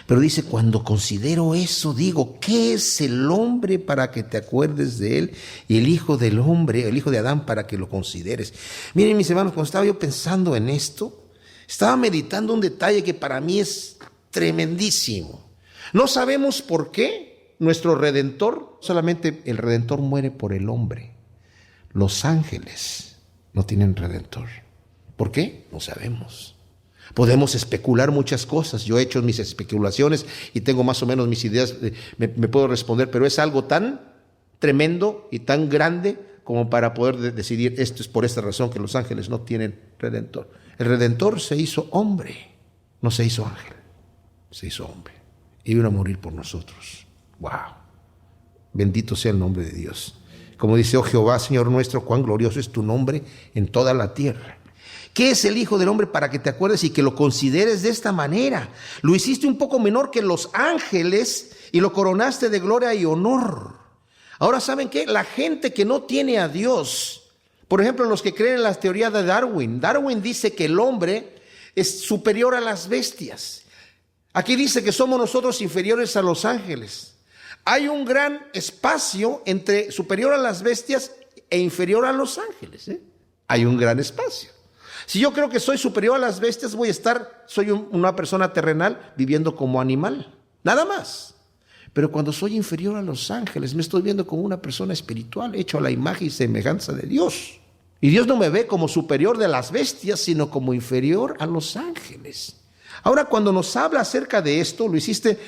pero dice, cuando considero eso, digo, ¿qué es el hombre para que te acuerdes de él? Y el hijo del hombre, el hijo de Adán, para que lo consideres. Miren, mis hermanos, cuando estaba yo pensando en esto, estaba meditando un detalle que para mí es tremendísimo. No sabemos por qué nuestro Redentor, solamente el Redentor muere por el hombre. Los ángeles no tienen Redentor. ¿Por qué? No sabemos. Podemos especular muchas cosas. Yo he hecho mis especulaciones y tengo más o menos mis ideas, me puedo responder, pero es algo tan tremendo y tan grande como para poder decidir esto es por esta razón que los ángeles no tienen Redentor. El Redentor se hizo hombre, no se hizo ángel, se hizo hombre y vino a morir por nosotros. ¡Wow! Bendito sea el nombre de Dios. Como dice, oh Jehová, Señor nuestro, cuán glorioso es tu nombre en toda la tierra. ¿Qué es el Hijo del Hombre para que te acuerdes y que lo consideres de esta manera? Lo hiciste un poco menor que los ángeles y lo coronaste de gloria y honor. Ahora, ¿saben qué? La gente que no tiene a Dios, por ejemplo, los que creen en la teoría de Darwin. Darwin dice que el hombre es superior a las bestias. Aquí dice que somos nosotros inferiores a los ángeles. Hay un gran espacio entre superior a las bestias e inferior a los ángeles. Hay un gran espacio. Si yo creo que soy superior a las bestias, soy una persona terrenal viviendo como animal, nada más. Pero cuando soy inferior a los ángeles, me estoy viendo como una persona espiritual, hecho a la imagen y semejanza de Dios. Y Dios no me ve como superior de las bestias, sino como inferior a los ángeles. Ahora, cuando nos habla acerca de esto, lo hiciste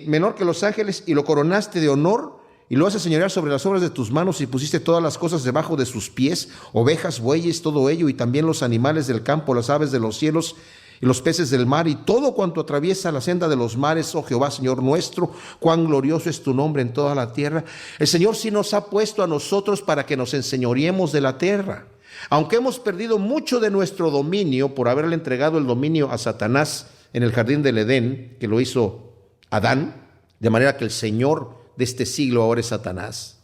menor que los ángeles y lo coronaste de honor y lo haces señorear sobre las obras de tus manos y pusiste todas las cosas debajo de sus pies, ovejas, bueyes, todo ello y también los animales del campo, las aves de los cielos y los peces del mar y todo cuanto atraviesa la senda de los mares, oh Jehová, Señor nuestro, cuán glorioso es tu nombre en toda la tierra. El Señor sí nos ha puesto a nosotros para que nos enseñoreemos de la tierra. Aunque hemos perdido mucho de nuestro dominio por haberle entregado el dominio a Satanás en el jardín del Edén, que lo hizo Adán, de manera que el Señor de este siglo ahora es Satanás.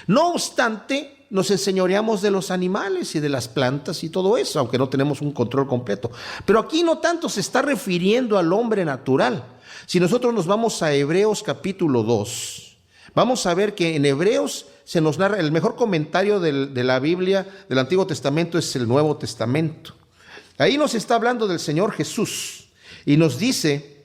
No obstante, nos enseñoreamos de los animales y de las plantas y todo eso, aunque no tenemos un control completo. Pero aquí no tanto se está refiriendo al hombre natural. Si nosotros nos vamos a Hebreos capítulo 2, vamos a ver que en Hebreos se nos narra, el mejor comentario de la Biblia, del Antiguo Testamento, es el Nuevo Testamento. Ahí nos está hablando del Señor Jesús y nos dice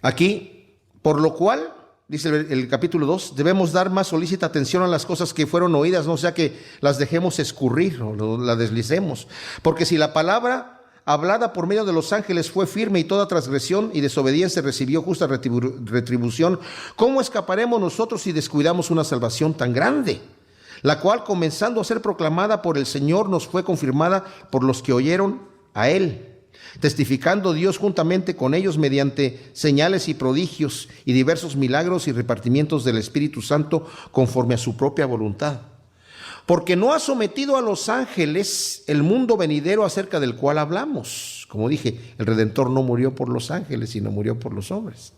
aquí, por lo cual, dice el capítulo 2, debemos dar más solícita atención a las cosas que fueron oídas, no sea que las dejemos escurrir o la deslicemos. Porque si la palabra hablada por medio de los ángeles fue firme y toda transgresión y desobediencia recibió justa retribución, ¿cómo escaparemos nosotros si descuidamos una salvación tan grande? La cual, comenzando a ser proclamada por el Señor, nos fue confirmada por los que oyeron a Él, testificando Dios juntamente con ellos mediante señales y prodigios y diversos milagros y repartimientos del Espíritu Santo conforme a su propia voluntad. Porque no ha sometido a los ángeles el mundo venidero acerca del cual hablamos. Como dije, el Redentor no murió por los ángeles, sino murió por los hombres.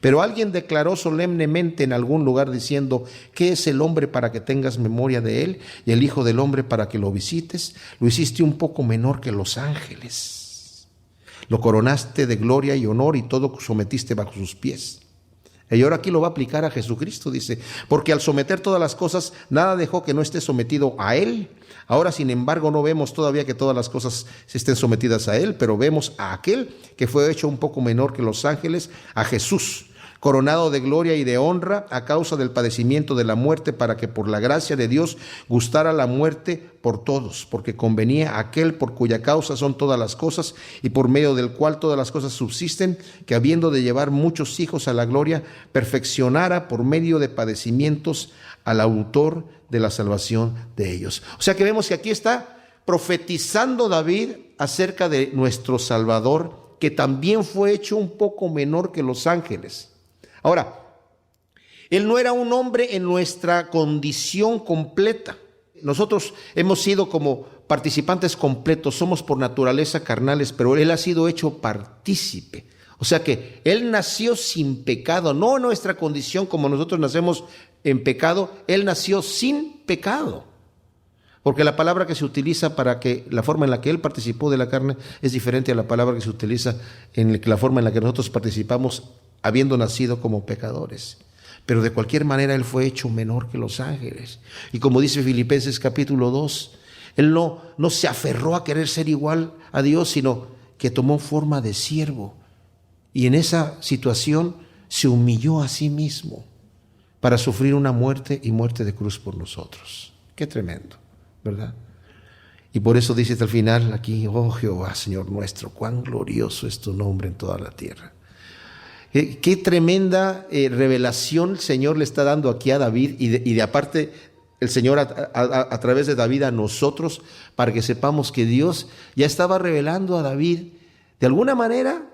Pero alguien declaró solemnemente en algún lugar diciendo, ¿qué es el hombre para que tengas memoria de él? Y el Hijo del Hombre para que lo visites. Lo hiciste un poco menor que los ángeles. Lo coronaste de gloria y honor y todo sometiste bajo sus pies. Y ahora aquí lo va a aplicar a Jesucristo, dice, porque al someter todas las cosas, nada dejó que no esté sometido a Él. Ahora, sin embargo, no vemos todavía que todas las cosas se estén sometidas a Él, pero vemos a aquel que fue hecho un poco menor que los ángeles, a Jesús, coronado de gloria y de honra a causa del padecimiento de la muerte, para que por la gracia de Dios gustara la muerte por todos, porque convenía a aquel por cuya causa son todas las cosas y por medio del cual todas las cosas subsisten, que habiendo de llevar muchos hijos a la gloria, perfeccionara por medio de padecimientos al autor de la salvación de ellos. O sea que vemos que aquí está profetizando David acerca de nuestro Salvador, que también fue hecho un poco menor que los ángeles. Ahora, él no era un hombre en nuestra condición completa. Nosotros hemos sido como participantes completos, somos por naturaleza carnales, pero él ha sido hecho partícipe. O sea que él nació sin pecado, no en nuestra condición como nosotros nacemos en pecado, él nació sin pecado. Porque la palabra que se utiliza para que la forma en la que él participó de la carne es diferente a la palabra que se utiliza en la forma en la que nosotros participamos habiendo nacido como pecadores. Pero de cualquier manera él fue hecho menor que los ángeles. Y como dice Filipenses capítulo 2, él no se aferró a querer ser igual a Dios, sino que tomó forma de siervo. Y en esa situación se humilló a sí mismo para sufrir una muerte y muerte de cruz por nosotros. Qué tremendo, ¿verdad? Y por eso dice hasta el final aquí: oh Jehová, Señor nuestro, cuán glorioso es tu nombre en toda la tierra. Qué tremenda revelación el Señor le está dando aquí a David y de aparte el Señor a través de David a nosotros, para que sepamos que Dios ya estaba revelando a David de alguna manera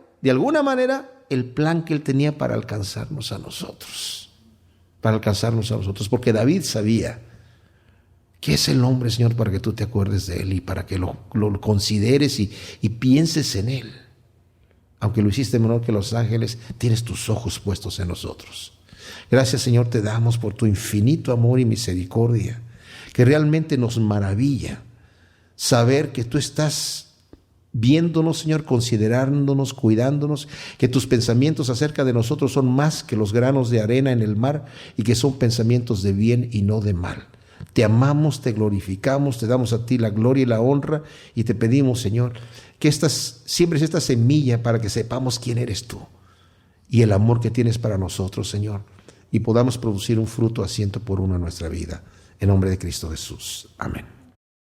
el plan que él tenía para alcanzarnos a nosotros, porque David sabía que es el hombre, Señor, para que tú te acuerdes de él y para que lo consideres y pienses en él. Aunque lo hiciste menor que los ángeles, tienes tus ojos puestos en nosotros. Gracias, Señor, te damos por tu infinito amor y misericordia, que realmente nos maravilla saber que tú estás viéndonos, Señor, considerándonos, cuidándonos, que tus pensamientos acerca de nosotros son más que los granos de arena en el mar y que son pensamientos de bien y no de mal. Te amamos, te glorificamos, te damos a ti la gloria y la honra y te pedimos, Señor, que siembres esta semilla para que sepamos quién eres tú y el amor que tienes para nosotros, Señor, y podamos producir un fruto a 100 por 1 en nuestra vida. En nombre de Cristo Jesús. Amén.